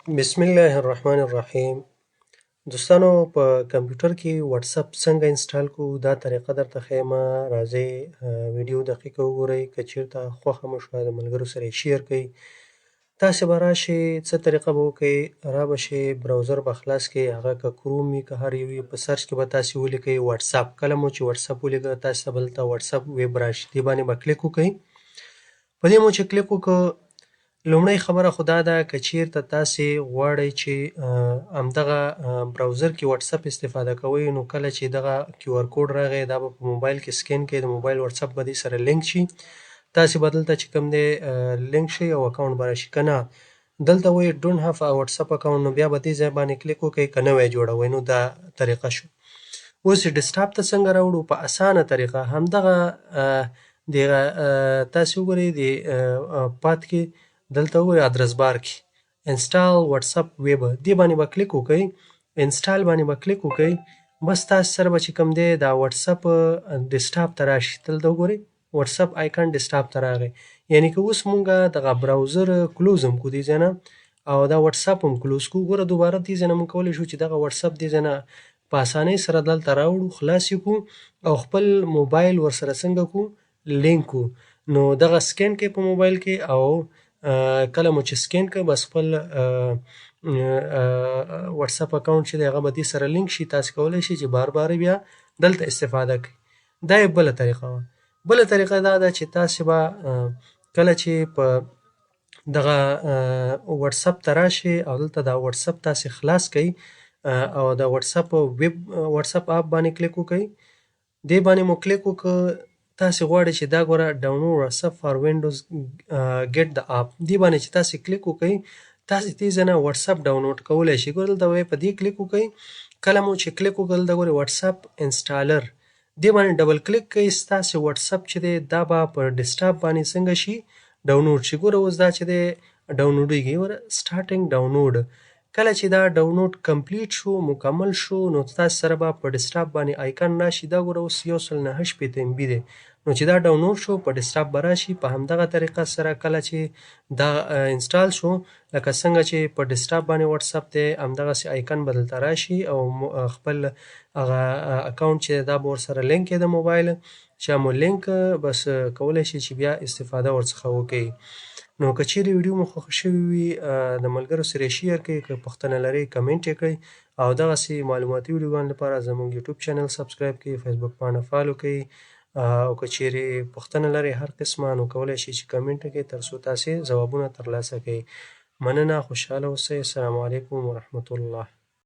بسم الله الرحمن الرحیم. دوستانو په کمپیوټر کې واتس اپ څنګه انسټال کوو دا طریقه درته ښیم. راځئ ویډیو دقیقه وګورئ، که چیرته خوښه مو شوه د ملګرو سره یې شیر کړئ. تاسې به راشئ څه طریقه به وکئ، را به شئ براوزر به خلاص کړئ، هغه که کروم وي که هر یو وي، په سرچ کې به تاسې ولیکئ واتس اپ. کله مو چې واتس اپ ولیکه تاسې ته به دلته واتس اپ ویب راشي، دې باندې به کلیک وکئ. په دې مو چې کلیک وکړ، لومړۍ خبره خو دا ده که چیرته تاسې غواړئ چې همدغه براوزر کې واتس اپ استفاده کوئ، نو کله چې دغه کیو آر کوډ راغی دا به په موبایل کې سکین کړئ، د موبایل واتس اپ به دې سره لینک شي. تاسې به دلته چې کوم دی لینک شئ او اکاونټ به راشي. که نه دلته وایي ډونټ هاف ا واتس اپ اکاونټ، نو بیا به دې ځای باندې کلیک وکئ که نوی جوړوئ. نو دا طریقه شو. اوس ډیسکټاپ ته څنګه راوړو؟ په اسانه طریقه همدغه دغه تاسې وګورئ د پات کې دلته وګورئ ادرس بار کې انسټال واتس اپ ویب، دې باندې به کلیک وکئ. انسټال باندې به کلیک وکئ، بس تاسې سره به چې کوم دی دا واتس اپ ډیسکټاپ ته راشي. دلته وګورئ واتس اپ آیکن ډیسکټاپ ته راغی، یعنې که اوس مونږه دغه براوزر کلوز هم کړو دې ځای نه او دا واتس اپ هم کلوز کړو، ګوره دوباره دې ځای نه مونږ کولی شو چې دغه واتس اپ دې ځای نه په اسانۍ سره دلته راوړو، خلاص یې کړو او خپل موبایل ورسره څنګه کړو لینک کړو. نو دغه سکین کړئ په موبایل کې او کله مو چې سکین کړ بس خپل واتس اپ اکاونټ چې دی هغه به دې سره لینک شي. تاسې کولی شئ چې بار بار بیا دلته استفاده کړئ. دا یې بله طریقه وه. بله طریقه دا ده چې تاسې به کله چې په دغه واتس اپ ته راشئ او دلته دا واتس اپ تاسې خلاص کړئ او د واتس اپ ویب واتس اپ اپ باندې کلیک وکړئ. دې باندې مو کلیک وکړ، تاسې غواړئ چې دا ګوره ډاونلوډ واتس اپ فار وینډوز ګیټ د اپ، دې باندې چې تاسې کلیک وکړئ تاسې دې ځای نه واتس اپ ډاونلوډ کولی شئ. ګوره دلته وایي په دې کلیک وکړئ، کله مو چې کلیک وکړ دلته ګورئ واتس اپ انسټالر، دې باندې ډبل کلیک کړئ، ستاسې واتس اپ چې دی دا به په ډیسکټاپ باندې څنګه شي ډاونلوډ شي. ګوره اوس دا چې دی ډاونلوډېږي، ګوره سټارټینګ ډاونلوډ. کله چې دا ډاونلوډ کمپلیټ شو مکمل شو نو تاسې سره به په ډیسکټاپ باندې آیکن راشي. دا ګوره اوس 1.9 MB دی، نو چې دا ډاونلوډ شو په ډیسکټاپ به راشي. په همدغه طریقه سره کله چې دا انسټال شو لکه څنګه چې په ډیسکټاپ باندې واتس اپ دی همدغسې آیکن به دلته راشي او خپل هغه اکاونټ چې دا به ورسره لینک کړئ د موبایل، چې مو لینک بس کولی شئ چې بیا استفاده ورڅخه وکړئ. نو که چیرې ویډیو مو خوښه شوې وي د ملګرو سره یې شیر کړئ، که پوښتنه لرئ کمنټ یې کړئ او دغسې معلوماتي ویډیوګانو لپاره زموږ یوټیوب چینل سبسکرایب کړئ، فیسبوک پاڼه فالو کړئ او که چیرې پوښتنه لرئ هر قسمه نو کولی شئ چې کمنټ وکړئ تر څو تاسې ځوابونه ترلاسه کړئ. مننه، خوشحاله اوسئ. السلام علیکم ورحمة الله.